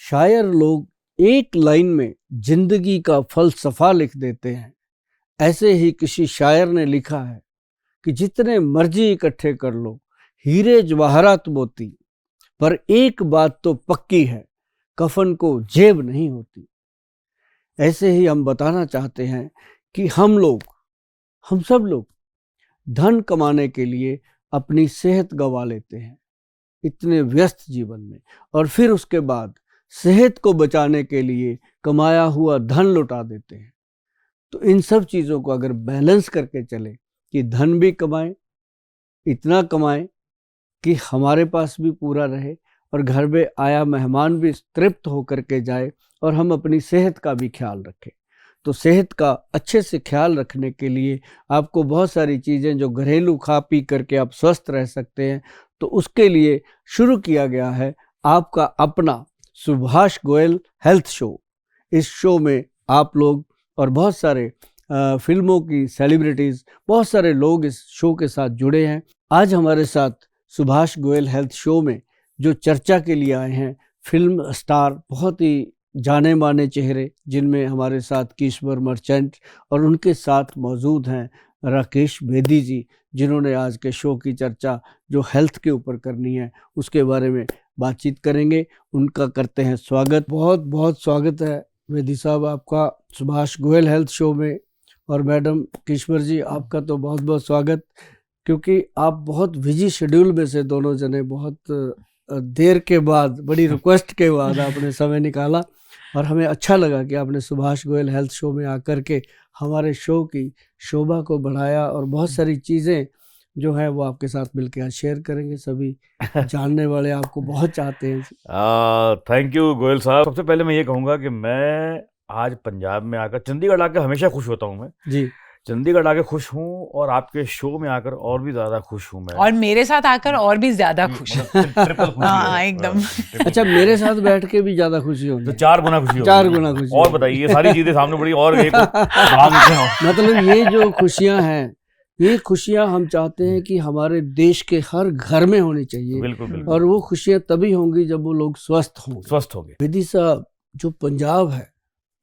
शायर लोग एक लाइन में जिंदगी का फलसफा लिख देते हैं। ऐसे ही किसी शायर ने लिखा है कि जितने मर्जी इकट्ठे कर लो हीरे जवाहरात मोती, पर एक बात तो पक्की है, कफन को जेब नहीं होती। ऐसे ही हम बताना चाहते हैं कि हम सब लोग धन कमाने के लिए अपनी सेहत गंवा लेते हैं इतने व्यस्त जीवन में, और फिर उसके बाद सेहत को बचाने के लिए कमाया हुआ धन लुटा देते हैं। तो इन सब चीज़ों को अगर बैलेंस करके चले कि धन भी कमाएं, इतना कमाएं कि हमारे पास भी पूरा रहे और घर में आया मेहमान भी तृप्त होकर के जाए, और हम अपनी सेहत का भी ख्याल रखें। तो सेहत का अच्छे से ख्याल रखने के लिए आपको बहुत सारी चीज़ें जो घरेलू खा पी करके आप स्वस्थ रह सकते हैं, तो उसके लिए शुरू किया गया है आपका अपना सुभाष गोयल हेल्थ शो। इस शो में आप लोग और बहुत सारे फिल्मों की सेलिब्रिटीज़, बहुत सारे लोग इस शो के साथ जुड़े हैं। आज हमारे साथ सुभाष गोयल हेल्थ शो में जो चर्चा के लिए आए हैं फिल्म स्टार, बहुत ही जाने माने चेहरे, जिनमें हमारे साथ किशोर मर्चेंट और उनके साथ मौजूद हैं राकेश बेदी जी, जिन्होंने आज के शो की चर्चा जो हेल्थ के ऊपर करनी है उसके बारे में बातचीत करेंगे। उनका करते हैं स्वागत। बहुत बहुत स्वागत है बेदी साहब आपका सुभाष गोयल हेल्थ शो में, और मैडम किशोर जी आपका तो बहुत बहुत स्वागत, क्योंकि आप बहुत बिजी शेड्यूल में से दोनों जने बहुत देर के बाद, बड़ी रिक्वेस्ट के बाद आपने समय निकाला, और हमें अच्छा लगा कि आपने सुभाष गोयल हेल्थ शो में आकर के हमारे शो की शोभा को बढ़ाया, और बहुत सारी चीज़ें जो है वो आपके साथ मिलकर आज शेयर करेंगे। सभी जानने वाले आपको बहुत चाहते हैं। थैंक यू गोयल साहब। सबसे पहले मैं ये कहूँगा कि मैं आज पंजाब में आकर, चंडीगढ़ आकर हमेशा खुश होता हूँ मैं जी, चंडीगढ़ आकर खुश हूँ, और आपके शो में आकर और भी ज्यादा खुश हूँ मैं, और मेरे साथ आकर और भी ज्यादा खुश हूँ। हाँ एकदम। अच्छा, मेरे साथ बैठ के भी ज्यादा खुशी होगी, तो 4 गुना खुशी, 4 गुना खुशी। और बताइए, ये सारी चीजें सामने पड़ी और मतलब ये जो खुशियाँ हैं, ये खुशियाँ हम चाहते हैं कि हमारे देश के हर घर में होनी चाहिए। बिल्कुल बिल्कुल। और वो खुशियाँ तभी होंगी जब वो लोग स्वस्थ होंगे। बेदी साहब, जो पंजाब है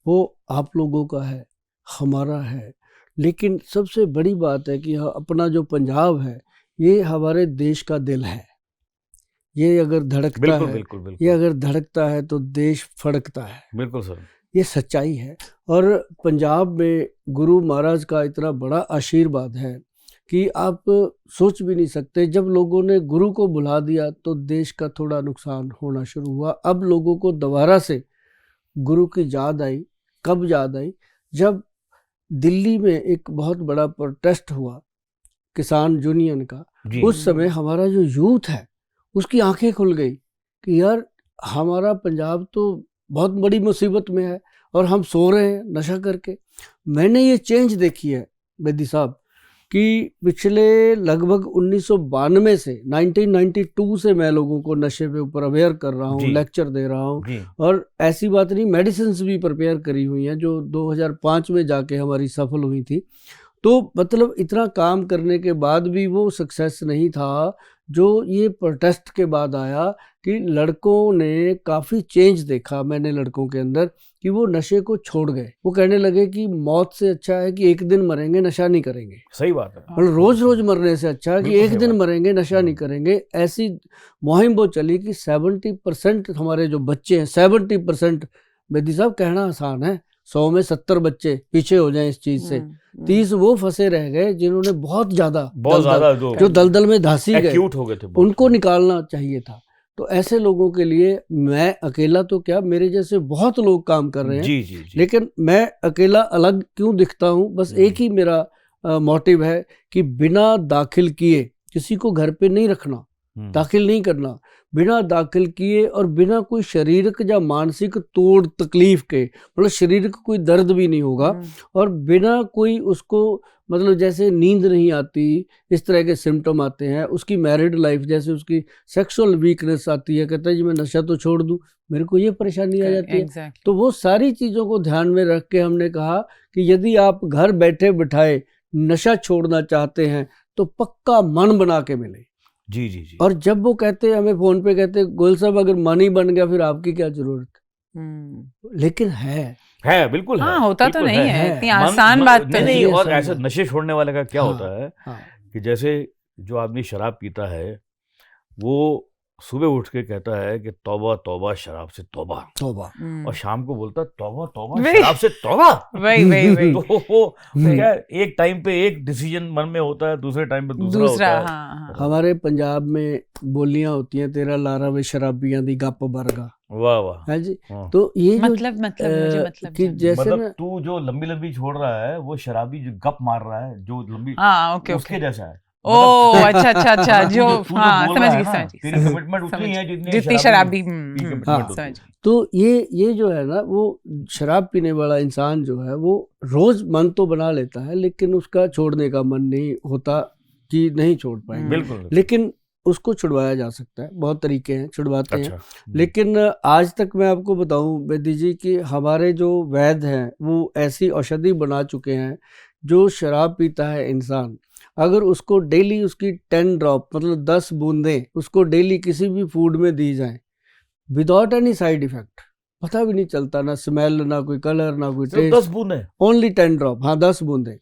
वो आप लोगों का है, हमारा है, लेकिन सबसे बड़ी बात है कि अपना जो पंजाब है ये हमारे देश का दिल है। ये अगर धड़कता बिल्कुल, है बिल्कुल, बिल्कुल। ये अगर धड़कता है तो देश फड़कता है। बिल्कुल सर, ये सच्चाई है। और पंजाब में गुरु महाराज का इतना बड़ा आशीर्वाद है कि आप सोच भी नहीं सकते। जब लोगों ने गुरु को बुला दिया तो देश का थोड़ा नुकसान होना शुरू हुआ। अब लोगों को दोबारा से गुरु की याद आई। कब याद आई? जब दिल्ली में एक बहुत बड़ा प्रोटेस्ट हुआ किसान यूनियन का, उस समय हमारा जो यूथ है उसकी आंखें खुल गई कि यार हमारा पंजाब तो बहुत बड़ी मुसीबत में है और हम सो रहे हैं नशा करके। मैंने ये चेंज देखी है बेदी साहब कि पिछले लगभग 1992 से 1992 से मैं लोगों को नशे पे ऊपर अवेयर कर रहा हूँ, लेक्चर दे रहा हूँ, और ऐसी बात नहीं, मेडिसिन्स भी प्रिपेयर करी हुई हैं जो 2005 में जाके हमारी सफल हुई थी। तो मतलब इतना काम करने के बाद भी वो सक्सेस नहीं था जो ये प्रोटेस्ट के बाद आया कि लड़कों ने काफ़ी चेंज देखा मैंने लड़कों के अंदर कि वो नशे को छोड़ गए। वो कहने लगे कि मौत से अच्छा है कि एक दिन मरेंगे, नशा नहीं करेंगे। सही बात है। मतलब रोज रोज मरने से अच्छा है कि एक दिन मरेंगे, नशा नहीं करेंगे। ऐसी मुहिम वो चली कि 70% हमारे जो बच्चे हैं, 70%, बेदी साहब कहना आसान है, 100 में 70 बच्चे पीछे हो जाएं इस चीज से, 30 वो फंसे रह गए जिन्होंने बहुत ज्यादा जो दलदल में धंसी गए, हो गए थे, उनको निकालना चाहिए था। तो ऐसे लोगों के लिए मैं अकेला तो क्या, मेरे जैसे बहुत लोग काम कर रहे हैं। जी। लेकिन मैं अकेला अलग क्यों दिखता हूँ? बस एक ही मेरा मोटिव है कि बिना दाखिल किए किसी को घर पे नहीं रखना, दाखिल नहीं करना, बिना दाखिल किए और बिना कोई शारीरिक या मानसिक तोड़ तकलीफ के, मतलब शरीर को कोई दर्द भी नहीं होगा, और बिना कोई उसको मतलब जैसे नींद नहीं आती, इस तरह के सिम्टम आते हैं, उसकी मैरिड लाइफ जैसे उसकी सेक्सुअल वीकनेस आती है, कहता है जी मैं नशा तो छोड़ दूं, मेरे को ये परेशानी आ जाती है। तो वो सारी चीज़ों को ध्यान में रख के हमने कहा कि यदि आप घर बैठे बिठाए नशा छोड़ना चाहते हैं तो पक्का मन बना के मिले। जी। और जब वो कहते हैं, हमें फोन पे कहते हैं गोयल साहब अगर मन ही बन गया फिर आपकी क्या जरूरत, लेकिन है बिल्कुल हाँ, है, होता तो बिल्कुल नहीं है, है। इतनी आसान बात तो नहीं नहीं नहीं। है। और ऐसे नशे छोड़ने वाले का क्या होता है हाँ, कि जैसे जो आदमी शराब पीता है वो सुबह उठ के कहता है कि तौबा तौबा शराब से तौबा, तौबा। और शाम को बोलता है तौबा तौबा वही। शराब से तौबा। वही तो वो क्या है, एक टाइम पे एक डिसीजन मन में होता है, दूसरे टाइम पे दूसरा होता है। हाँ। हमारे पंजाब में बोलियां होती हैं, तेरा लारा वे शराबियां दी गप बरगा। वाह वाह। है जी। हाँ। तो ये जो मतलब मुझे मतलब कि जानना। जैसे मतलब ना तू जो लंबी लंबी छोड़ रहा है वो शराबी जो गप मार रहा है जो लंबी, हाँ, ओके उसके ओके। जैसा है। ओ अच्छा मतलब जो तू जो हाँ, बोल समझ रहा है गई ना, समझ गई तेरी कमिटमेंट उतनी है जितनी शराबी की हाँ, कमिटमेंट होती है। समझ गई। तो ये जो है ना, वो शराब पीने वाला इंसान जो है वो रोज मन तो बना लेता है, लेकिन उसका छोड़ने का मन नहीं होता कि नहीं छोड़ पाएंगे। बिल्कुल। लेकिन उसको छुड़वाया जा सकता है, बहुत तरीके हैं, छुड़वाते हैं। अच्छा। लेकिन आज तक मैं आपको बताऊं बेदी जी कि हमारे जो वैद्य हैं वो ऐसी औषधि बना चुके हैं, जो शराब पीता है इंसान, अगर उसको डेली उसकी 10 ड्रॉप मतलब 10 बूंदें उसको डेली किसी भी फूड में दी जाएं विदाउट एनी साइड इफेक्ट, पता भी नहीं चलता, ना स्मेल, ना कोई कलर, ना कोई सिर्फ टेस्ट, 10 बूंदें, ओनली 10 ड्रॉप, हाँ 10 बूंदें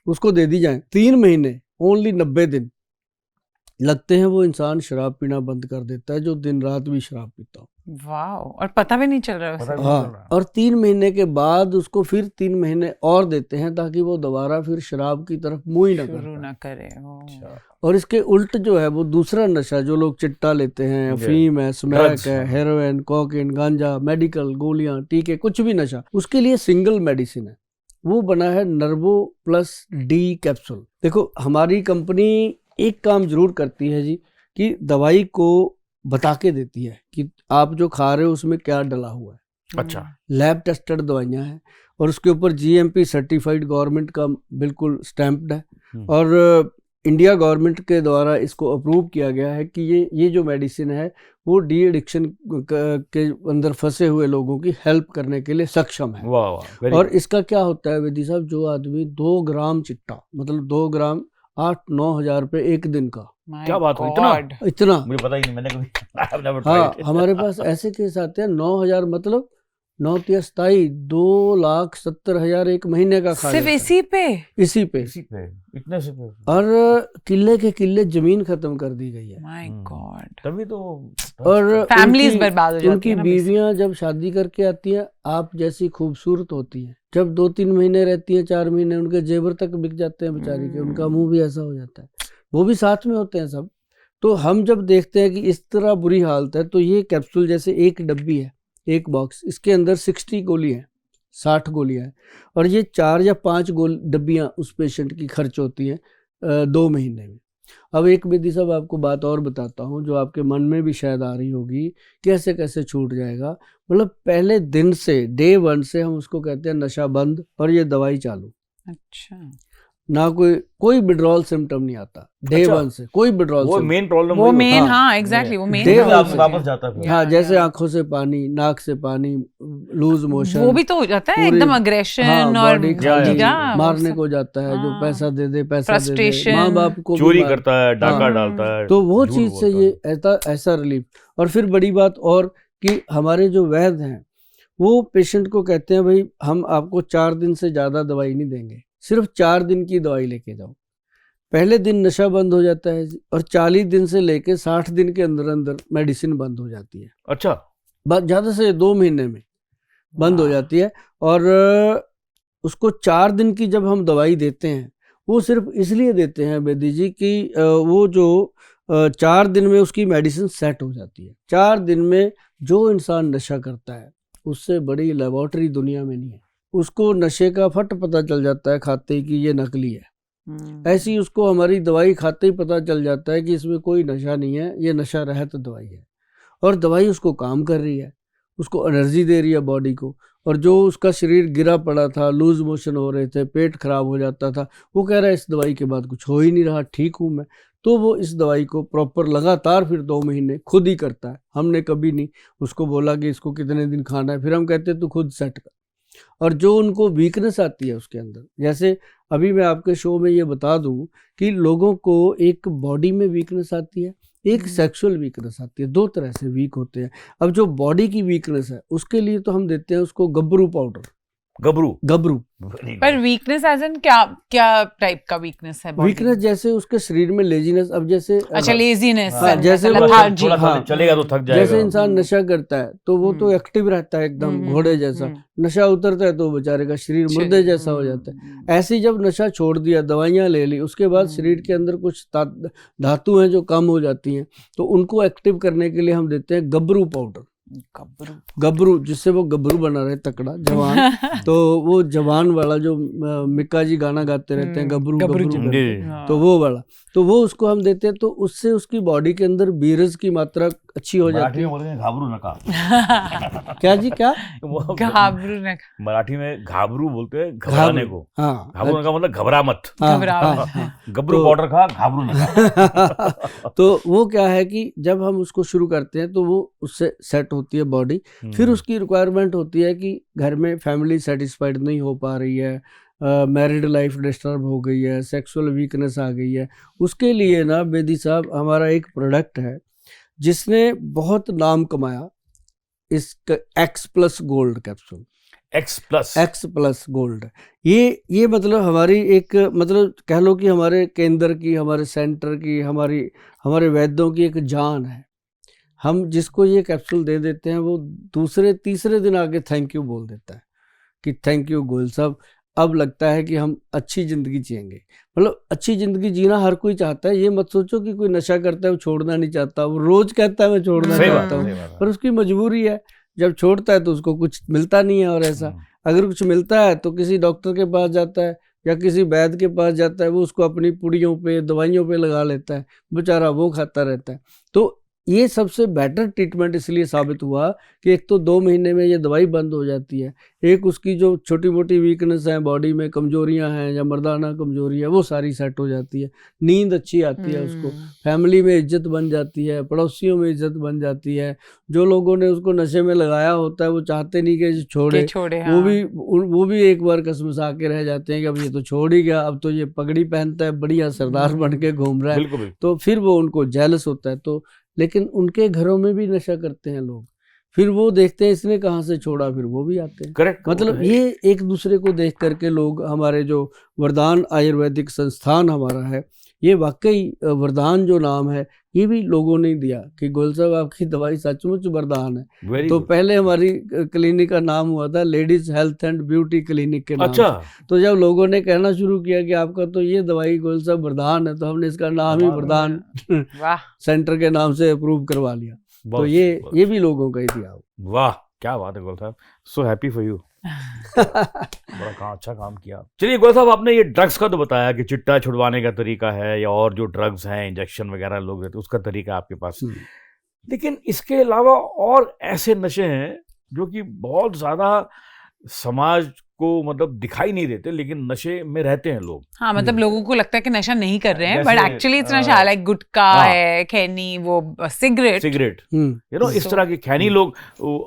उसको दे दी जाएं 3 महीने, ओनली 90 दिन लगते हैं, वो इंसान शराब पीना बंद कर देता है, जो दिन रात भी शराब पीता हो। वाह, और पता भी नहीं चल रहा है पता उसे। भी नहीं चल हाँ, रहा। और 3 महीने के बाद उसको फिर 3 महीने और देते हैं ताकि वो दोबारा फिर शराब की तरफ मुंह ही ना शुरू कर ना करे। अच्छा। और इसके उल्ट जो है वो दूसरा नशा जो लोग चिट्टा लेते हैं, अफीम है, स्मैक Drugs, है, हाँ। हेरोइन, कोकीन, गांजा, मेडिकल गोलियां, टीके, कुछ भी नशा, उसके लिए सिंगल मेडिसिन है, वो बना है नर्वो प्लस डी कैप्सूल। देखो हमारी कंपनी एक काम जरूर करती है जी, कि दवाई को बता के देती है कि आप जो खा रहे हो उसमें क्या डला हुआ है। अच्छा। लैब टेस्टेड दवाइयाँ हैं और उसके ऊपर जीएमपी सर्टिफाइड गवर्नमेंट का बिल्कुल स्टैम्प्ड है, और इंडिया गवर्नमेंट के द्वारा इसको अप्रूव किया गया है कि ये जो मेडिसिन है वो डी एडिक्शन के अंदर फंसे हुए लोगों की हेल्प करने के लिए सक्षम है। वाह वाह। और इसका क्या होता है वेदी साहब, जो आदमी 2 ग्राम चिट्टा मतलब 2 ग्राम 8-9 हजार रुपये एक दिन का, क्या बात है, इतना मुझे पता ही नहीं, मैंने कभी I've never हाँ, tried it। हमारे पास ऐसे केस आते हैं 9,000 मतलब 9-27 2,70,000 एक महीने का खा सिर्फ लेता है। इसी पे इसी पे इतने से और किले के किले जमीन खत्म कर दी गई है। My God. तभी तो। और फैमिलीज उनकी- बर्बाद हो जाती उनकी है ना बीवियां जब शादी करके आती हैं आप जैसी खूबसूरत होती हैं, जब 2-3 महीने रहती हैं, 4 महीने, उनके जेवर तक बिक जाते हैं बेचारी के, उनका मुंह भी ऐसा हो जाता है, वो भी साथ में होते हैं सब। तो हम जब देखते हैं कि इस तरह बुरी हालत है, तो ये कैप्सूल जैसे एक डब्बी है, एक बॉक्स, इसके अंदर 60 गोली है, 60 गोलियां हैं, और ये 4 या 5 डब्बियां उस पेशेंट की खर्च होती हैं 2 महीने में। अब एक बेदी साहब आपको बात और बताता हूँ जो आपके मन में भी शायद आ रही होगी, कैसे कैसे छूट जाएगा। मतलब पहले दिन से, डे 1 से हम उसको कहते हैं नशा बंद और ये दवाई चालू। अच्छा, ना कोई विड्रॉल सिम्टम नहीं आता डे 1 से, कोई विड्रॉल वो सिम्टम। मेन प्रॉब्लम वो मेन, हाँ एग्जैक्टली, वो मेन Day one से वापस जाता है। हाँ, जैसे आंखों से पानी, नाक से पानी, लूज मोशन, वो भी तो हो जाता है पूरी- एकदम अग्रेशन हाँ, और बॉडी मारने को जाता है, जो हाँ, पैसा दे दे, पैसा दे दे, frustration, माँ बाप को भी चोरी मार- करता है, डाका हाँ, डालता है, तो वो झूठ चीज से बोलता ये ऐसा रिलीफ। और फिर बड़ी बात और कि हमारे जो वैद्य हैं वो पेशेंट को कहते हैं भाई हम आपको 4 दिन से ज्यादा दवाई नहीं देंगे, सिर्फ 4 दिन की दवाई लेके जाओ। पहले दिन नशा बंद हो जाता है और 40 दिन से लेके 60 दिन के अंदर अंदर मेडिसिन बंद हो जाती है। अच्छा, ज्यादा से 2 महीने में बंद हो जाती है। और उसको 4 दिन की जब हम दवाई देते हैं, वो सिर्फ इसलिए देते हैं बेदी जी कि वो जो 4 दिन में उसकी मेडिसिन सेट हो जाती है। 4 दिन में जो इंसान नशा करता है उससे बड़ी लेबोरेटरी दुनिया में नहीं है, उसको नशे का फट पता चल जाता है खाते ही कि ये नकली है। ऐसी उसको हमारी दवाई खाते ही पता चल जाता है कि इसमें कोई नशा नहीं है, ये नशा रहित दवाई है, और दवाई उसको काम कर रही है, उसको एनर्जी दे रही है बॉडी को। और जो उसका शरीर गिरा पड़ा था, लूज मोशन हो रहे थे, पेट खराब हो जाता था, वो कह रहा है इस दवाई के बाद कुछ हो ही नहीं रहा, ठीक हूँ मैं। तो वो इस दवाई को प्रॉपर लगातार फिर 2 महीने खुद ही करता है। हमने कभी नहीं उसको बोला कि इसको कितने दिन खाना है, फिर हम कहते हैं तू खुद सेट कर। और जो उनको वीकनेस आती है उसके अंदर, जैसे अभी मैं आपके शो में ये बता दूं कि लोगों को एक बॉडी में वीकनेस आती है, एक सेक्सुअल वीकनेस आती है। 2 तरह से वीक होते हैं। अब जो बॉडी की वीकनेस है उसके लिए तो हम देते हैं उसको गबरू पाउडर। गबरू पर वीकनेस एज इन क्या टाइप का वीकनेस है? वीकनेस जैसे उसके शरीर में लेजीनेस, अब जैसे अच्छा लेजीनेस, जैसे लेथार्जी, चलेगा तो थक जाएगा। जैसे इंसान नशा करता है तो वो तो एक्टिव रहता है एकदम घोड़े जैसा, नशा उतरता है तो बेचारे का शरीर मुर्दे जैसा हो जाता है। ऐसे ही जब नशा छोड़ दिया, दवाइयाँ ले ली, उसके बाद शरीर के अंदर कुछ धातु हैं जो कम हो जाती हैं, तो उनको एक्टिव करने के लिए हम देते हैं गबरू पाउडर। गबरू, जिससे वो गबरू बना रहे, तकड़ा जवान। तो वो जवान वाला जो मिक्का जी गाना गाते रहते हैं, गबरू गबरू, तो वो वाला, तो वो उसको हम देते हैं। तो उससे उसकी बॉडी के अंदर बीरज की मात्रा अच्छी हो जाती है। घाबरू नका क्या जी, क्या? घाबरू नका मराठी में घाबरू बोलते हैं घबराने को। हाँ, घाबरू नका मतलब घबरा मत। गबरू तो पाउडर खा, घाबरू नका। तो वो क्या है कि जब हम उसको शुरू करते हैं तो वो उससे सेट होती है बॉडी। फिर उसकी रिक्वायरमेंट होती है कि घर में फैमिली सेटिस्फाइड नहीं हो पा रही है, मैरिड लाइफ डिस्टर्ब हो गई है, सेक्सुअल वीकनेस आ गई है। उसके लिए ना बेदी साहब हमारा एक प्रोडक्ट है जिसने बहुत नाम कमाया, इसका X+ gold capsule. X+ gold, ये मतलब हमारी एक, मतलब कह लो कि हमारे केंद्र की, हमारे सेंटर की, हमारे वैद्यों की एक जान है। हम जिसको ये कैप्सूल दे देते हैं वो दूसरे तीसरे दिन आके थैंक यू बोल देता है कि थैंक यू गोयल साहब, अब लगता है कि हम अच्छी ज़िंदगी जिएंगे। मतलब अच्छी ज़िंदगी जीना हर कोई चाहता है। ये मत सोचो कि कोई नशा करता है वो छोड़ना नहीं चाहता, वो रोज़ कहता है मैं छोड़ना चाहता हूँ, पर उसकी मजबूरी है। जब छोड़ता है तो उसको कुछ मिलता नहीं है, और ऐसा अगर कुछ मिलता है तो किसी डॉक्टर के पास जाता है या किसी वैद्य के पास जाता है, वो उसको अपनी पुड़ियों पे, दवाइयों पे लगा लेता है, बेचारा वो खाता रहता है। तो ये सबसे बेटर ट्रीटमेंट इसलिए साबित हुआ कि एक तो 2 महीने में ये दवाई बंद हो जाती है, एक उसकी जो छोटी मोटी वीकनेस है, बॉडी में कमजोरियां हैं या मर्दाना कमजोरी है, वो सारी सेट हो जाती है, नींद अच्छी आती है उसको, फैमिली में इज्जत बन जाती है, पड़ोसियों में इज्जत बन जाती है। जो लोगों ने उसको नशे में लगाया होता है वो चाहते नहीं कि छोड़े, वो भी एक बार कसमसा के रह जाते हैं कि अब ये तो छोड़ ही गया, अब तो ये पगड़ी पहनता है, बढ़िया सरदार बन के घूम रहा है, तो फिर वो उनको जेलस होता है। तो लेकिन उनके घरों में भी नशा करते हैं लोग, फिर वो देखते हैं इसने कहाँ से छोड़ा, फिर वो भी आते हैं। करेक्ट। मतलब ये एक दूसरे को देख करके लोग, हमारे जो वरदान आयुर्वेदिक संस्थान हमारा है, ये वाकई वरदान जो नाम है ये भी लोगों ने दिया कि गोयल साहब आपकी दवाई सचमुच वरदान है। तो पहले हमारी क्लिनिक का नाम हुआ था ladies health and beauty clinic के नाम से। तो जब लोगों ने कहना शुरू किया कि आपका तो ये दवाई गोयल साहब वरदान है, तो हमने इसका नाम ही वरदान सेंटर के नाम से अप्रूव करवा लिया। तो ये भी लोगों का ही दिया। वाह, क्या बात है गोयल साहब, सो हैप्पी फॉर यू। बड़ा अच्छा काम किया। चलिए गोयल साहब, आपने ये ड्रग्स का तो बताया कि चिट्टा छुड़वाने का तरीका है, या और जो ड्रग्स हैं, इंजेक्शन वगैरह लोग रहते हैं, उसका तरीका आपके पास, लेकिन इसके अलावा और ऐसे नशे हैं जो कि बहुत ज्यादा समाज को मतलब दिखाई नहीं देते, लेकिन नशे में रहते हैं लोग। हाँ, मतलब लोगों को लगता है कि नशा नहीं कर रहे हैं, बट एक्चुअली इट्स नशा, लाइक गुटखा है, खैनी, वो सिगरेट, यू नो, इस तरह के खैनी लोग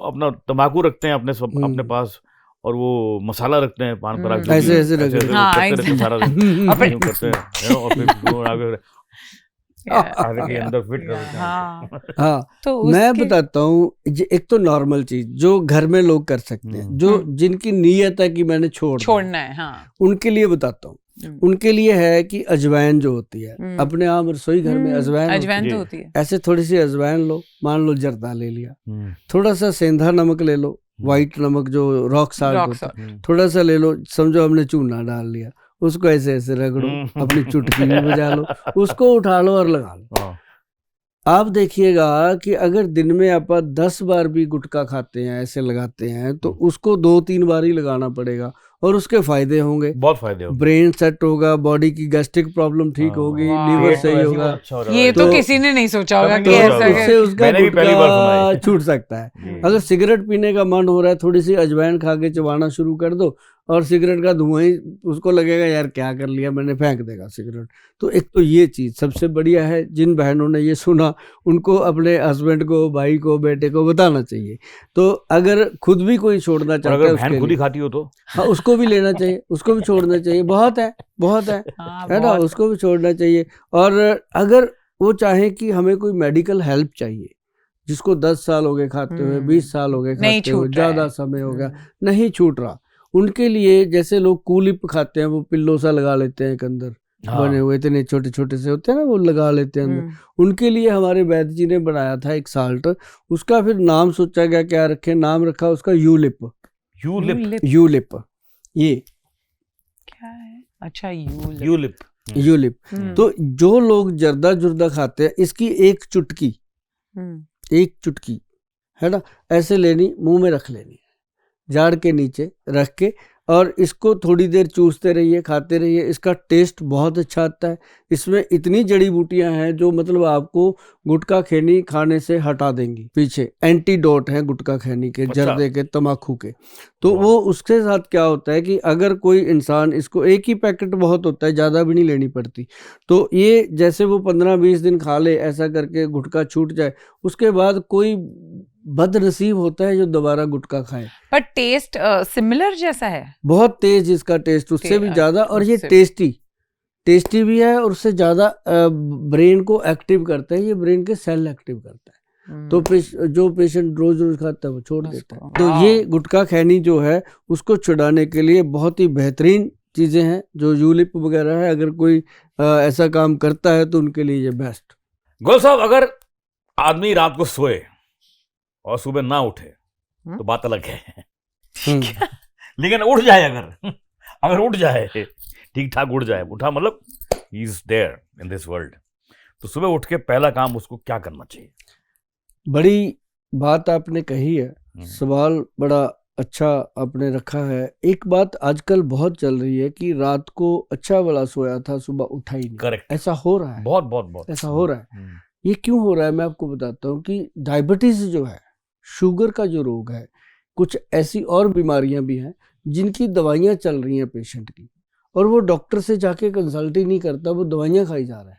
अपना तंबाकू रखते हैं अपने पास, और वो मसाला रखते हैं, पान पराग ऐसे अंदर फिट करते हैं। हाँ, तो मैं बताता हूँ, एक तो नॉर्मल चीज जो घर में लोग कर सकते हैं, जो जिनकी नीयत है कि मैंने छोड़ना है, हाँ, उनके लिए बताता हूँ। उनके लिए है कि अजवाइन जो होती है, अपने आप रसोई घर में अजवाइन होती है, ऐसे थोड़ी सी अजवाइन लो, मान लो जर्दा ले लिया, थोड़ा सा सेंधा नमक ले लो, व्हाइट नमक जो रॉक साल्ट होता है, थोड़ा सा ले लो, समझो हमने चूना डाल लिया, उसको ऐसे ऐसे रगड़ो, अपनी चुटकी में बजा लो, उसको उठा लो और लगा लो। आप देखिएगा कि अगर दिन में आप 10 बार भी गुटखा खाते हैं, ऐसे लगाते हैं, तो उसको 2-3 बार ही लगाना पड़ेगा, और उसके फायदे होंगे, बहुत फायदे होंगे। ब्रेन सेट होगा, बॉडी की गैस्ट्रिक प्रॉब्लम ठीक होगी, लीवर सही होगा। ये तो किसी ने नहीं सोचा होगा कि इससे उसका गुटखा छूट सकता है। अगर सिगरेट पीने का मन हो रहा है, थोड़ी सी अजवाइन खा के चबाना शुरू कर दो, और सिगरेट का धुआं ही उसको लगेगा यार क्या कर लिया मैंने, फेंक देगा सिगरेट। तो एक तो ये चीज़ सबसे बढ़िया है। जिन बहनों ने ये सुना उनको अपने हस्बैंड को, भाई को, बेटे को बताना चाहिए। तो अगर खुद भी कोई छोड़ना चाहता है, बहन खुद ही खाती हो तो हाँ, उसको भी लेना चाहिए, उसको भी छोड़ना चाहिए, बहुत है है ना, उसको भी छोड़ना चाहिए। और अगर वो चाहे कि हमें कोई मेडिकल हेल्प चाहिए, जिसको 10 साल हो गए खाते हुए, 20 साल हो गए खाते हुए, ज़्यादा समय हो गया, नहीं छूट रहा, उनके लिए जैसे लोग कूलिप खाते हैं, वो पिल्लो सा लगा लेते हैं एक अंदर बने हुए, इतने छोटे छोटे से होते हैं ना, वो लगा लेते हैं अंदर, उनके लिए हमारे वैद्य जी ने बनाया था एक साल्ट, उसका फिर नाम सोचा गया क्या रखें, नाम रखा उसका यूलिप। यूलिप ये क्या है? अच्छा, यूलिप। तो जो लोग जर्दा जुर्दा खाते हैं, इसकी एक चुटकी है ना, ऐसे लेनी, मुंह में रख लेनी, जाड़ के नीचे रख के, और इसको थोड़ी देर चूसते रहिए, खाते रहिए, इसका टेस्ट बहुत अच्छा आता है। इसमें इतनी जड़ी बूटियां हैं जो मतलब आपको गुटखा खैनी खाने से हटा देंगी पीछे, एंटीडोट है गुटखा खैनी के, जर्दे के, तम्बाकू के। तो वो उसके साथ क्या होता है कि अगर कोई इंसान इसको, एक ही पैकेट बहुत होता है, ज़्यादा भी नहीं लेनी पड़ती, तो ये जैसे वो 15-20 दिन खा ले, ऐसा करके गुटखा छूट जाए, उसके बाद कोई बदनसीब होता है जो दोबारा गुटखा खाए। पर टेस्ट सिमिलर जैसा है, बहुत तेज इसका टेस्ट, उससे भी ज्यादा, और ये टेस्टी भी है, और उससे ज्यादा ब्रेन को एक्टिव करता है, ये ब्रेन के सेल एक्टिव करता है। तो जो पेशेंट रोज रोज खाता है वो छोड़ देता है। तो ये गुटखा खैनी जो है उसको छुड़ाने के लिए बहुत ही बेहतरीन चीजें हैं, जो यूलिप वगैरह है, अगर कोई ऐसा काम करता है तो उनके लिए ये बेस्ट। गोयल साहब, अगर आदमी रात को सोए और सुबह ना उठे तो बात अलग है, लेकिन उठ जाए, अगर उठ जाए, ठीक ठाक उठ जाए, उठा मतलब ही is there in this world, तो सुबह उठ के पहला काम उसको क्या करना चाहिए? बड़ी बात आपने कही है, सवाल बड़ा अच्छा आपने रखा है। एक बात आजकल बहुत चल रही है कि रात को अच्छा वाला सोया था, सुबह उठा ही नहीं। करेक्ट, ऐसा हो रहा है, बहुत ऐसा हो रहा है। ये क्यों हो रहा है मैं आपको बताता हूँ कि डायबिटीज जो है, शुगर का जो रोग है, कुछ ऐसी और बीमारियां भी हैं जिनकी दवाइयां चल रही हैं पेशेंट की, और वो डॉक्टर से जाके कंसल्ट ही नहीं करता, वो दवाइयां खाई जा रहा है,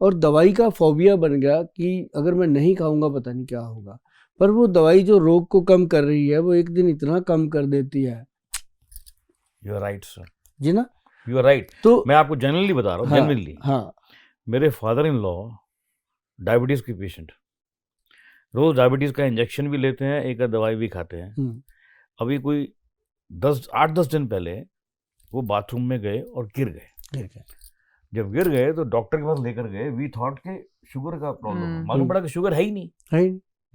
और दवाई का फोबिया बन गया कि अगर मैं नहीं खाऊंगा पता नहीं क्या होगा। पर वो दवाई जो रोग को कम कर रही है, वो एक दिन इतना कम कर देती है। यू आर राइट सर जी ना, यू आर राइट। तो मैं आपको जनरली बता रहा हूँ, जनरली मेरे फादर इन लॉ डायबिटीज के पेशेंट, रोज डायबिटीज का इंजेक्शन भी लेते हैं, एक दवाई भी खाते हैं। अभी कोई 8-10 दिन पहले वो बाथरूम में गए और गिर गए। जब गिर गए तो डॉक्टर के पास लेकर गए, वी थॉट के शुगर का प्रॉब्लम, मालूम पड़ा कि शुगर है ही नहीं,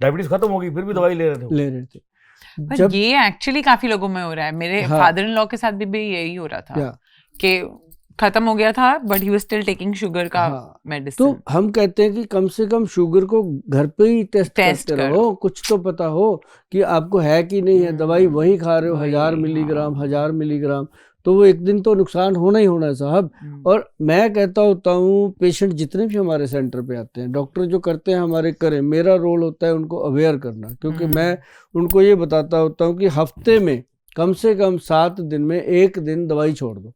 डायबिटीज खत्म हो गई, फिर भी दवाई ले रहे थे। पर ये एक्चुअली काफी लोगों में हो रहा है, मेरे फादर इन लॉ के साथ भी यही हो रहा था कि खत्म हो गया था, but he was still taking sugar का मेडिसिन। तो हम कहते हैं कि कम से कम शुगर को घर पे ही टेस्ट करते रहो, कुछ तो पता हो कि आपको है कि नहीं है। दवाई वही खा रहे हो, 1000 मिलीग्राम, तो वो एक दिन तो नुकसान होना ही होना है साहब। और मैं कहता होता हूँ, पेशेंट जितने भी हमारे सेंटर पे आते हैं, डॉक्टर जो करते हैं हमारे करें, मेरा रोल होता है उनको अवेयर करना, क्योंकि मैं उनको ये बताता होता हूँ कि हफ्ते में कम से कम 7 दिन में 1 दिन दवाई छोड़ दो,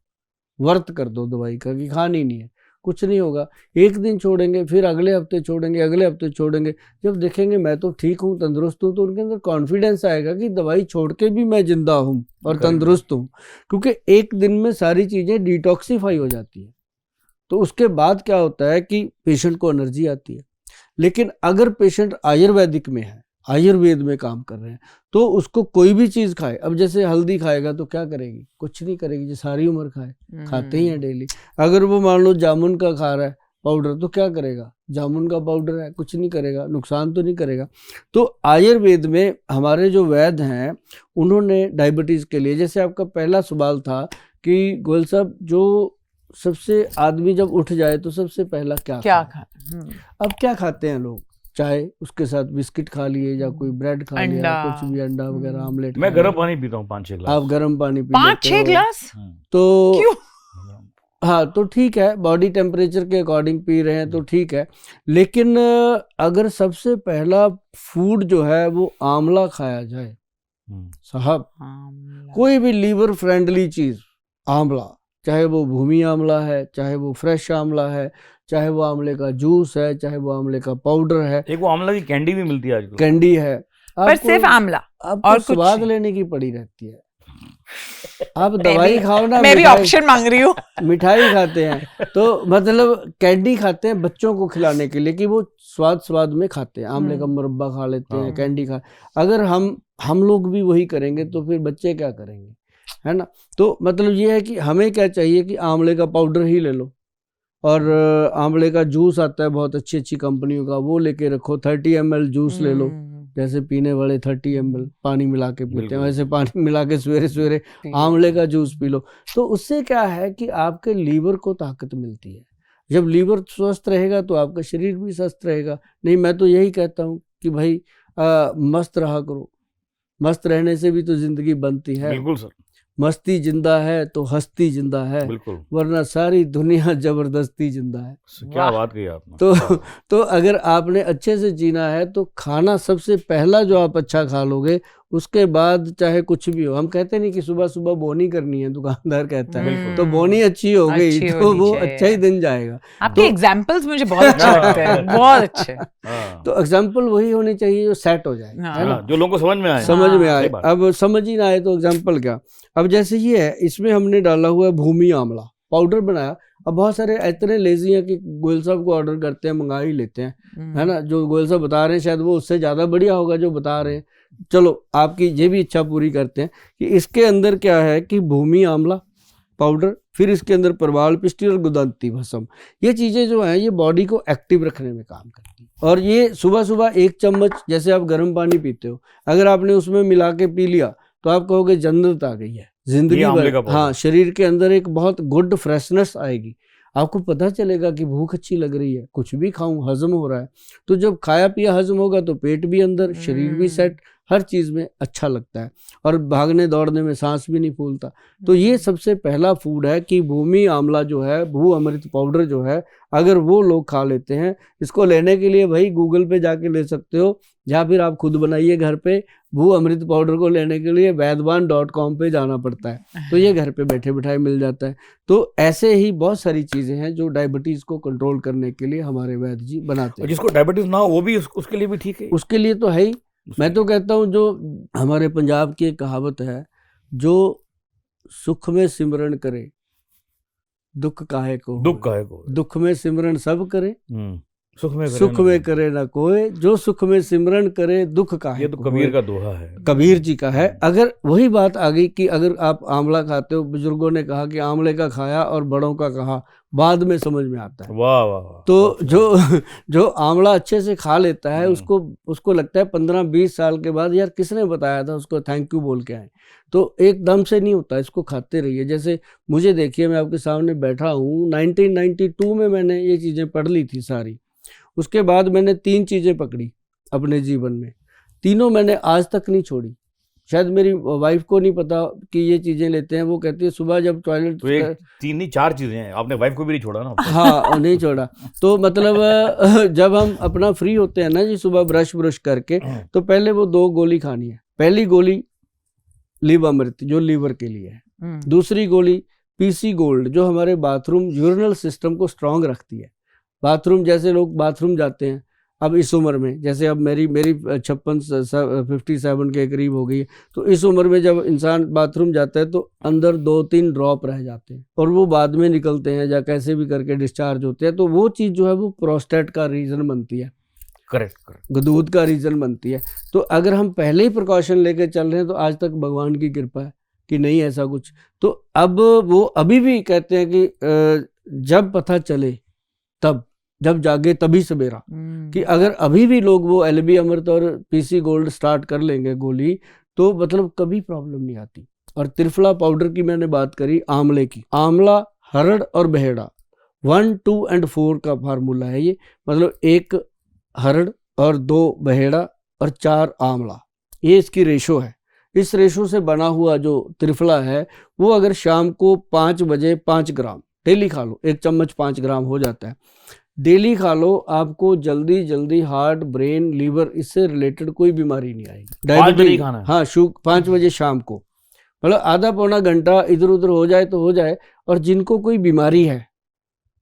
वर्त कर दो दवाई का, कि खानी नहीं है, कुछ नहीं होगा। 1 दिन छोड़ेंगे, फिर अगले हफ्ते छोड़ेंगे, अगले हफ्ते छोड़ेंगे, जब देखेंगे मैं तो ठीक हूँ, तंदुरुस्त हूँ, तो उनके अंदर कॉन्फिडेंस आएगा कि दवाई छोड़ के भी मैं जिंदा हूँ और तंदुरुस्त हूँ, क्योंकि 1 दिन में सारी चीज़ें डिटॉक्सिफाई हो जाती है। तो उसके बाद क्या होता है कि पेशेंट को एनर्जी आती है। लेकिन अगर पेशेंट आयुर्वेदिक में है, आयुर्वेद में काम कर रहे हैं, तो उसको कोई भी चीज खाए, अब जैसे हल्दी खाएगा तो क्या करेगी, कुछ नहीं करेगी, जो सारी उम्र खाए, खाते ही हैं डेली। अगर वो मान लो जामुन का खा रहा है पाउडर, तो क्या करेगा, जामुन का पाउडर है, कुछ नहीं करेगा, नुकसान तो नहीं करेगा। तो आयुर्वेद में हमारे जो वैद्य हैं, उन्होंने डायबिटीज के लिए, जैसे आपका पहला सवाल था कि गोयल साहब, जो सबसे आदमी जब उठ जाए तो सबसे पहला क्या खाए? अब क्या खाते हैं लोग, चाहे उसके साथ बिस्किट खा लिए या कोई ब्रेड खा लिया, कुछ भी, अंडा वगैरह, आमलेट। मैं गर्म पानी पीता हूँ 5-6 गिलास। आप गर्म पानी पी 5-6 गिलास? तो क्यों? हाँ, तो ठीक है, बॉडी टेम्परेचर के अकॉर्डिंग पी रहे हैं तो ठीक है। लेकिन अगर सबसे पहला फूड जो है वो आंवला खाया जाए साहब, कोई भी लीवर फ्रेंडली चीज, आंवला, चाहे वो भूमि आंवला है, चाहे वो फ्रेश आंवला है, चाहे वो आंवले का जूस है, चाहे वो आंवले का पाउडर है, एक वो आंवला की कैंडी भी मिलती है आजकल, कैंडी है, पर सिर्फ आंवला, आपको स्वाद लेने की पड़ी रहती है। आप दवाई खाओ ना, मैं भी ऑप्शन मांग रही हूँ। मिठाई खाते हैं तो मतलब कैंडी खाते हैं बच्चों को खिलाने के लिए कि वो स्वाद में खाते हैं, आंवले का मुरब्बा खा लेते हैं, कैंडी खा। अगर हम लोग भी वही करेंगे तो फिर बच्चे क्या करेंगे, है ना। तो मतलब ये है कि हमें क्या चाहिए कि आंवले का पाउडर ही ले लो, और आंवले का जूस आता है बहुत अच्छी अच्छी कंपनियों का, वो लेके रखो। 30 ml जूस ले लो, जैसे पीने वाले 30 ml पानी मिला के पीते हैं, वैसे पानी मिला के सवेरे सवेरे आंवले का जूस पी लो। तो उससे क्या है कि आपके लीवर को ताकत मिलती है। जब लीवर स्वस्थ रहेगा तो आपका शरीर भी स्वस्थ रहेगा। नहीं, मैं तो यही कहता हूँ कि भाई मस्त रहा करो, मस्त रहने से भी तो जिंदगी बनती है। बिल्कुल सर, मस्ती जिंदा है तो हस्ती जिंदा है, बिल्कुल, वरना सारी दुनिया जबरदस्ती जिंदा है। क्या बात कही आपने। तो अगर आपने अच्छे से जीना है तो खाना सबसे पहला जो आप अच्छा खा लोगे, उसके बाद चाहे कुछ भी हो। हम कहते नहीं कि सुबह सुबह बोनी करनी है, दुकानदार कहता है, तो बोनी अच्छी हो गई तो वो अच्छा ही दिन जाएगा। आपके एग्जाम्पल्स मुझे बहुत अच्छे लगते हैं, बहुत अच्छे। तो एग्जाम्पल वही होनी चाहिए जो सेट हो जाए, है ना, जो लोगों को समझ में आए। समझ में आए। अब समझ ही ना आए तो एग्जाम्पल क्या। अब जैसे ये है, इसमें हमने डाला हुआ है भूमि आंवला, पाउडर बनाया। अब बहुत सारे इतने लेजी हैं कि गोयल साहब को ऑर्डर करते हैं, मंगा ही लेते हैं, है ना। जो गोयल साहब बता रहे हैं शायद वो उससे ज़्यादा बढ़िया होगा जो बता रहे हैं। चलो आपकी ये भी इच्छा पूरी करते हैं कि इसके अंदर क्या है कि भूमि आंवला पाउडर, फिर इसके अंदर प्रवाल पिष्टी और गुदंती भस्म। ये चीज़ें जो हैं ये बॉडी को एक्टिव रखने में काम करती हैं। और ये सुबह सुबह 1 चम्मच, जैसे आप गर्म पानी पीते हो, अगर आपने उसमें मिला के पी लिया तो आप कहोगे जन्नत आ गई है, जिंदगी भर। हाँ, शरीर के अंदर एक बहुत गुड फ्रेशनेस आएगी। आपको पता चलेगा कि भूख अच्छी लग रही है, कुछ भी खाऊं हजम हो रहा है। तो जब खाया पिया हजम होगा तो पेट भी अंदर, शरीर भी सेट, हर चीज़ में अच्छा लगता है, और भागने दौड़ने में सांस भी नहीं फूलता। तो ये सबसे पहला फूड है कि भूमि आंवला जो है, भू अमृत पाउडर जो है, अगर वो लोग खा लेते हैं, इसको लेने के लिए भाई गूगल पे जाके ले सकते हो, या फिर आप खुद बनाइए घर पे। भू अमृत पाउडर को लेने के लिए वैद्यवान.com पे जाना पड़ता है, तो ये घर पे बैठे बैठाए मिल जाता है। तो ऐसे ही बहुत सारी चीज़ें हैं जो डायबिटीज़ को कंट्रोल करने के लिए हमारे वैद्य जी बनाते हैं। जिसको डायबिटीज़ ना हो वो भी उसके लिए भी ठीक है, उसके लिए तो है ही। मैं तो कहता हूँ, जो हमारे पंजाब की एक कहावत है, जो सुख में सिमरन करे दुख काहे को, दुख में सिमरन सब करे, सुख में करे ना कोई, जो सुख में सिमरन करे दुख काहे। ये तो कबीर का दोहा है, कबीर जी का है। अगर वही बात आ गई कि अगर आप आंवला खाते हो, बुजुर्गों ने कहा कि आंवले का खाया और बड़ों का कहा, बाद में समझ में आता है। वाह वाह वाह। तो जो आंवला अच्छे से खा लेता है, उसको लगता है 15-20 साल के बाद, यार किसने बताया था, उसको थैंक यू बोल के आए। तो एकदम से नहीं होता, इसको खाते रहिए। जैसे मुझे देखिए, मैं आपके सामने बैठा हूँ, 1992 में मैंने ये चीज़ें पढ़ ली थी सारी। उसके बाद मैंने 3 चीज़ें पकड़ी अपने जीवन में, तीनों मैंने आज तक नहीं छोड़ी। शायद मेरी वाइफ को नहीं पता कि ये चीज़ें लेते हैं। वो कहती है सुबह जब टॉयलेट, तो 3 नहीं 4 चीज़ें हैं, आपने वाइफ को भी नहीं छोड़ा ना। हाँ, नहीं छोड़ा। तो मतलब जब हम अपना फ्री होते हैं ना जी, सुबह ब्रश करके, तो पहले वो 2 गोली खानी है। पहली गोली लिव अमृत, जो लीवर के लिए है। दूसरी गोली PC गोल्ड, जो हमारे बाथरूम यूरिनल सिस्टम को स्ट्रांग रखती है। बाथरूम, जैसे लोग बाथरूम जाते हैं अब इस उम्र में, जैसे अब मेरी 57 के करीब हो गई है, तो इस उम्र में जब इंसान बाथरूम जाता है तो अंदर 2-3 ड्रॉप रह जाते हैं, और वो बाद में निकलते हैं या कैसे भी करके डिस्चार्ज होते हैं। तो वो चीज़ जो है वो प्रोस्टेट का रीज़न बनती है, करेक्ट, गदूद का रीज़न बनती है। तो अगर हम पहले ही प्रिकॉशन लेके चल रहे हैं तो आज तक भगवान की कृपा है कि नहीं ऐसा कुछ। तो अब वो अभी भी कहते हैं कि जब पता चले तब, जब जागे तभी सवेरा, कि अगर अभी भी लोग वो LB अमृत और PC गोल्ड स्टार्ट कर लेंगे गोली, तो मतलब कभी प्रॉब्लम नहीं आती। और त्रिफला पाउडर की मैंने बात करी, आंवले की, आंवला, हरड़ और बहेड़ा, 1, 2 और 4 का फार्मूला है ये। मतलब 1 हरड़ और 2 बहेड़ा और 4 आंवला, ये इसकी रेशो है। इस रेशो से बना हुआ जो त्रिफला है, वो अगर शाम को 5 बजे 5 ग्राम डेली खा लो, 1 चम्मच 5 ग्राम हो जाता है, डेली खा लो, आपको जल्दी जल्दी हार्ट, ब्रेन, लीवर, इससे रिलेटेड कोई बीमारी नहीं आएगी। डायबिटीज, हाँ, 5 बजे शाम को, मतलब आधा पौना घंटा इधर उधर हो जाए तो हो जाए। और जिनको कोई बीमारी है,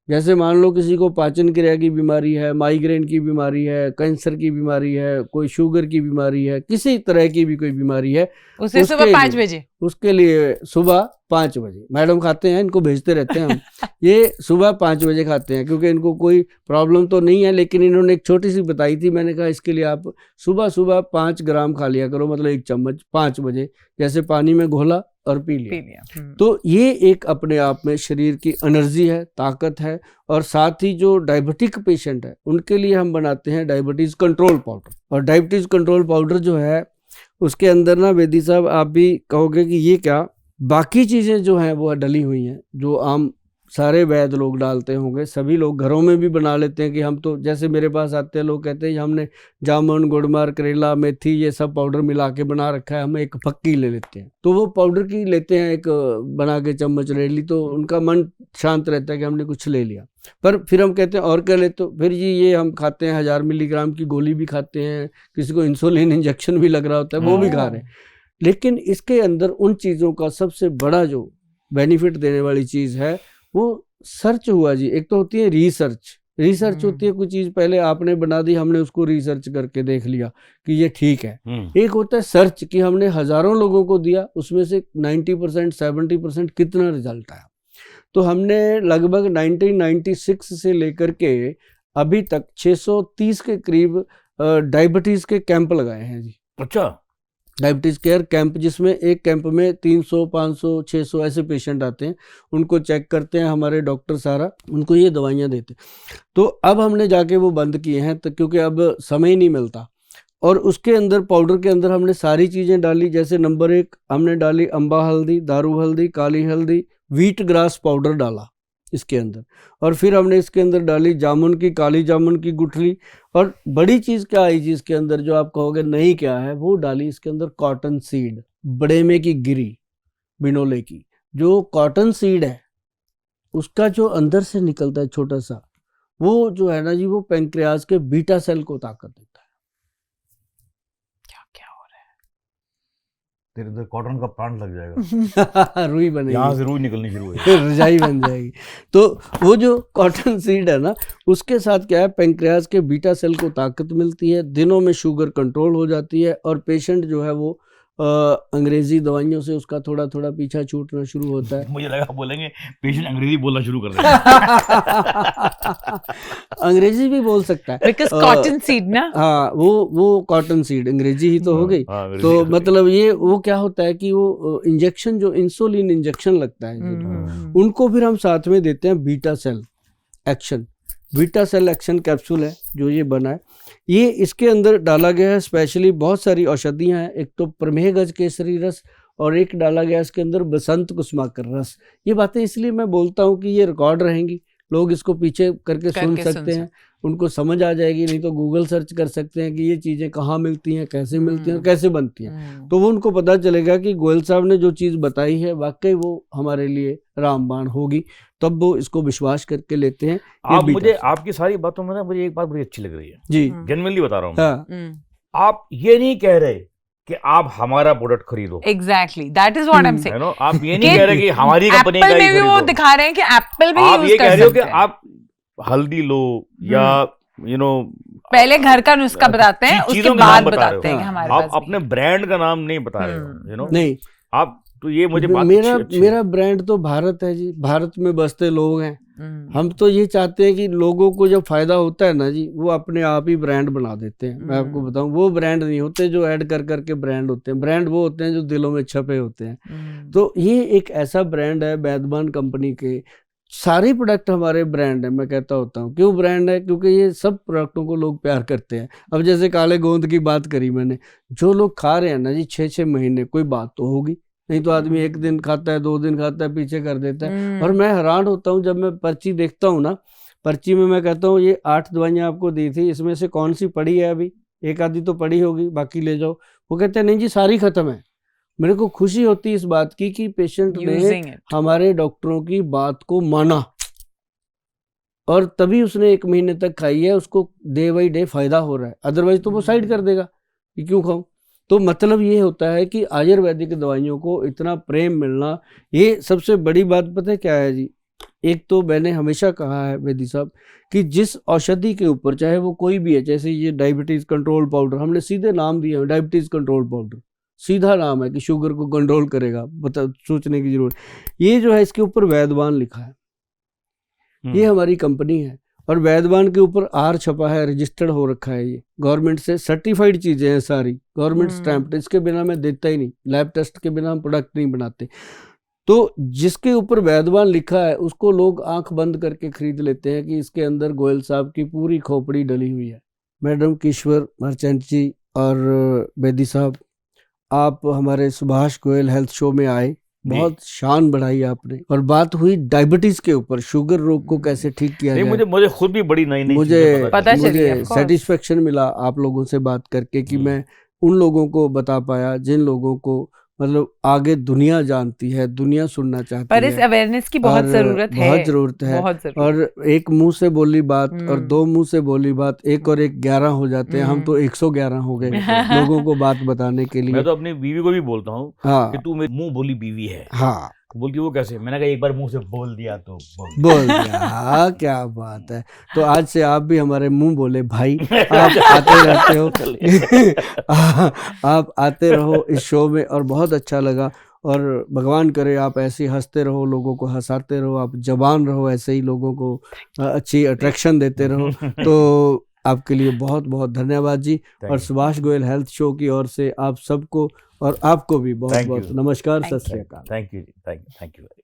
जैसे मान लो किसी को पाचन क्रिया की बीमारी है, माइग्रेन की बीमारी है, कैंसर की बीमारी है, कोई शुगर की बीमारी है, किसी तरह की भी कोई बीमारी है, उसे सुबह 5 बजे, उसके लिए सुबह 5 बजे मैडम खाते हैं, इनको भेजते रहते हैं हम ये सुबह 5 बजे खाते हैं, क्योंकि इनको कोई प्रॉब्लम तो नहीं है, लेकिन इन्होंने एक छोटी सी बताई थी, मैंने कहा इसके लिए आप सुबह सुबह 5 ग्राम खा लिया करो, मतलब 1 चम्मच 5 बजे, जैसे पानी में घोला और पी लिया। तो ये एक अपने आप में शरीर की एनर्जी है, ताकत है। और साथ ही जो डायबिटिक पेशेंट है उनके लिए हम बनाते हैं डायबिटीज़ कंट्रोल पाउडर। और डायबिटीज़ कंट्रोल पाउडर जो है उसके अंदर ना वेदी साहब आप भी कहोगे कि ये क्या, बाकी चीज़ें जो हैं वो डली हुई हैं, जो आम सारे वैद्य लोग डालते होंगे, सभी लोग घरों में भी बना लेते हैं कि हम तो, जैसे मेरे पास आते हैं लोग कहते हैं हमने जामुन, गुड़मार, करेला, मेथी ये सब पाउडर मिला के बना रखा है, हम एक फक्की ले लेते हैं। तो वो पाउडर की लेते हैं, एक बना के चम्मच ले ली, तो उनका मन शांत रहता है कि हमने कुछ ले लिया। पर फिर हम कहते हैं और क्या ले, तो फिर जी ये हम खाते हैं 1000 मिलीग्राम की गोली भी खाते हैं, किसी को इंसुलिन इंजेक्शन भी लग रहा होता है वो भी खा रहे हैं। लेकिन इसके अंदर उन चीज़ों का सबसे बड़ा जो बेनिफिट देने वाली चीज़ है वो सर्च हुआ जी। एक तो होती है रिसर्च होती है, कोई चीज़ पहले आपने बना दी, हमने उसको रिसर्च करके देख लिया कि ये ठीक है। एक होता है सर्च कि हमने हज़ारों लोगों को दिया, उसमें से 90% 70% कितना रिजल्ट आया। तो हमने लगभग 1996 से लेकर के अभी तक 630 के करीब डायबिटीज़ के कैंप लगाए हैं जी। अच्छा, डायबिटीज़ केयर कैंप, जिसमें एक कैंप में 300, 500, 600 ऐसे पेशेंट आते हैं, उनको चेक करते हैं हमारे डॉक्टर सारा, उनको ये दवाइयाँ देते हैं। तो अब हमने जाके वो बंद किए हैं, तो क्योंकि अब समय नहीं मिलता। और उसके अंदर पाउडर के अंदर हमने सारी चीज़ें डाली, जैसे नंबर 1 हमने डाली अम्बा हल्दी, दारू हल्दी, काली हल्दी, व्हीट ग्रास पाउडर डाला इसके अंदर। और फिर हमने इसके अंदर डाली जामुन की, काली जामुन की गुठली। और बड़ी चीज़ क्या आई जी इसके अंदर, जो आप कहोगे नहीं क्या है, वो डाली इसके अंदर कॉटन सीड, बड़ेमे की गिरी, बिनोले की। जो कॉटन सीड है उसका जो अंदर से निकलता है छोटा सा, वो जो है ना जी, वो पैंक्रियाज के बीटा सेल को ताकत देता है। तेरे इधर कॉटन का प्लांट लग जाएगा रुई बनेगी, यहाँ से रुई निकलनी शुरू हो रजाई बन जाएगी। तो वो जो कॉटन सीड है ना, उसके साथ क्या है, पैंक्रियाज के बीटा सेल को ताकत मिलती है, दिनों में शुगर कंट्रोल हो जाती है, और पेशेंट जो है वो अंग्रेजी दवाइयों से उसका थोड़ा थोड़ा पीछा छूटना शुरू होता है। मुझे लगा बोलेंगे पेशेंट अंग्रेजी बोलना शुरू कर देगा। अंग्रेजी भी बोल सकता है, बिकॉज़ कॉटन सीड ना, हाँ वो कॉटन सीड अंग्रेजी ही तो हो गई। तो मतलब ये वो क्या होता है कि वो इंजेक्शन, जो इंसुलिन इंजेक्शन लगता है, उनको फिर हम साथ में देते हैं बीटा सेल एक्शन कैप्सूल है जो ये बना है। ये इसके अंदर डाला गया है स्पेशली बहुत सारी औषधियाँ हैं, एक तो प्रमेह गज केसरी रस, और एक डाला गया इसके अंदर बसंत कुसुमाकर रस। ये बातें इसलिए मैं बोलता हूँ कि ये रिकॉर्ड रहेंगी, लोग इसको पीछे करके सुन सकते हैं, उनको समझ आ जाएगी। नहीं तो गूगल सर्च कर सकते हैं कि ये चीज़ें कहाँ मिलती हैं, कैसे मिलती हैं, कैसे बनती हैं, तो वो उनको पता चलेगा कि गोयल साहब ने जो चीज़ बताई है वाकई वो हमारे लिए रामबाण होगी, तब वो इसको विश्वास करके लेते हैं। मुझे आपकी सारी बातों में ना मुझे एक बात बड़ी अच्छी लग रही है जी, जेन्युइनली बता रहा हूँ। आप ये नहीं कह रहे कि आप हमारा प्रोडक्ट खरीदो। Exactly, that is what I am saying. आप ये नहीं कह रहे कि हमारी कंपनी का ही खरीदो। वो दिखा रहे हैं कि एप्पल भी यूज कर सकते हैं। आप ये कह रहे हो कि आप हल्दी लो या पहले घर का नुस्खा बताते हैं, उसके बाद बताते हैं कि हमारे पास आप अपने ब्रांड का नाम नहीं बता रहे हो, नहीं आप तो ये मुझे बात मेरा ब्रांड तो भारत है जी, भारत में बसते लोग हैं। हम तो ये चाहते हैं कि लोगों को जब फायदा होता है ना जी, वो अपने आप ही ब्रांड बना देते हैं। मैं आपको बताऊं, वो ब्रांड नहीं होते जो ऐड कर करके ब्रांड होते हैं, ब्रांड वो होते हैं जो दिलों में छपे होते हैं। तो ये एक ऐसा ब्रांड है वैद्यमान कंपनी के, सारे प्रोडक्ट हमारे ब्रांड है। मैं कहता होता हूँ क्यों ब्रांड है, क्योंकि ये सब प्रोडक्टों को लोग प्यार करते हैं। अब जैसे काले गोंद की बात करी मैंने, जो लोग खा रहे हैं ना जी 6-6 महीने, कोई बात तो होगी, नहीं तो आदमी 1 दिन खाता है, 2 दिन खाता है, पीछे कर देता है। और मैं हैरान होता हूँ जब मैं पर्ची देखता हूँ ना, पर्ची में मैं कहता हूँ ये 8 दवाइयाँ आपको दी थी, इसमें से कौन सी पड़ी है, अभी एक आधी तो पड़ी होगी, बाकी ले जाओ। वो कहते हैं नहीं जी सारी खत्म है। मेरे को खुशी होती है इस बात की कि पेशेंट ने हमारे डॉक्टरों की बात को माना और तभी उसने 1 महीने तक खाई है, उसको डे बाई डे फायदा हो रहा है, अदरवाइज तो वो साइड कर देगा कि क्यों खाऊं। तो मतलब ये होता है कि आयुर्वेदिक दवाइयों को इतना प्रेम मिलना, ये सबसे बड़ी बात पता है क्या है जी, एक तो मैंने हमेशा कहा है बेदी साहब कि जिस औषधि के ऊपर, चाहे वो कोई भी है, जैसे ये डायबिटीज कंट्रोल पाउडर, हमने सीधे नाम दिया है डायबिटीज कंट्रोल पाउडर, सीधा नाम है कि शुगर को कंट्रोल करेगा, सोचने की जरूरत। ये जो है इसके ऊपर वैद्यवान लिखा है, ये हमारी कंपनी है, और वैद्यवान के ऊपर आर छपा है, रजिस्टर्ड हो रखा है, ये गवर्नमेंट से सर्टिफाइड चीजें हैं सारी, गवर्नमेंट स्टैम्प। इसके बिना मैं देता ही नहीं, लैब टेस्ट के बिना हम प्रोडक्ट नहीं बनाते। तो जिसके ऊपर वैद्यवान लिखा है उसको लोग आंख बंद करके खरीद लेते हैं कि इसके अंदर गोयल साहब की पूरी खोपड़ी डली हुई है। मैडम किश्वर मर्चेंट जी और बेदी साहब, आप हमारे सुभाष गोयल हेल्थ शो में आए, बहुत शान बढ़ाई आपने, और बात हुई डायबिटीज के ऊपर, शुगर रोग को कैसे ठीक किया जाए। मुझे खुद भी बड़ी नई मुझे सेटिस्फेक्शन मिला आप लोगों से बात करके कि मैं उन लोगों को बता पाया जिन लोगों को मतलब आगे दुनिया जानती है, दुनिया सुनना चाहती है, पर इस अवेयरनेस की बहुत जरूरत है, बहुत जरूरत है। और एक मुंह से बोली बात और दो मुंह से बोली बात, एक और एक 11 हो जाते हैं। हम तो 111 हो गए लोगों को बात बताने के लिए। मैं तो अपनी बीवी को भी बोलता हूँ कि तू मेरी मुंह बोली बीवी है। हाँ, बोलती वो कैसे? मैंने कहा एक बार मुंह से बोल दिया तो बोल दिया। हाँ, क्या बात है। तो आज से आप भी हमारे मुंह बोले भाई, आप आते रहते हो आप आते रहो इस शो में, और बहुत अच्छा लगा। और भगवान करे आप ऐसे ही हंसते रहो, लोगों को हंसाते रहो, आप जवान रहो, ऐसे ही लोगों को अच्छी अट्रैक्शन देते रहो। तो आपके लिए बहुत बहुत धन्यवाद जी। और सुभाष गोयल हेल्थ शो की ओर से आप सबको और आपको भी बहुत बहुत नमस्कार, सत श्री अकाल। Thank you.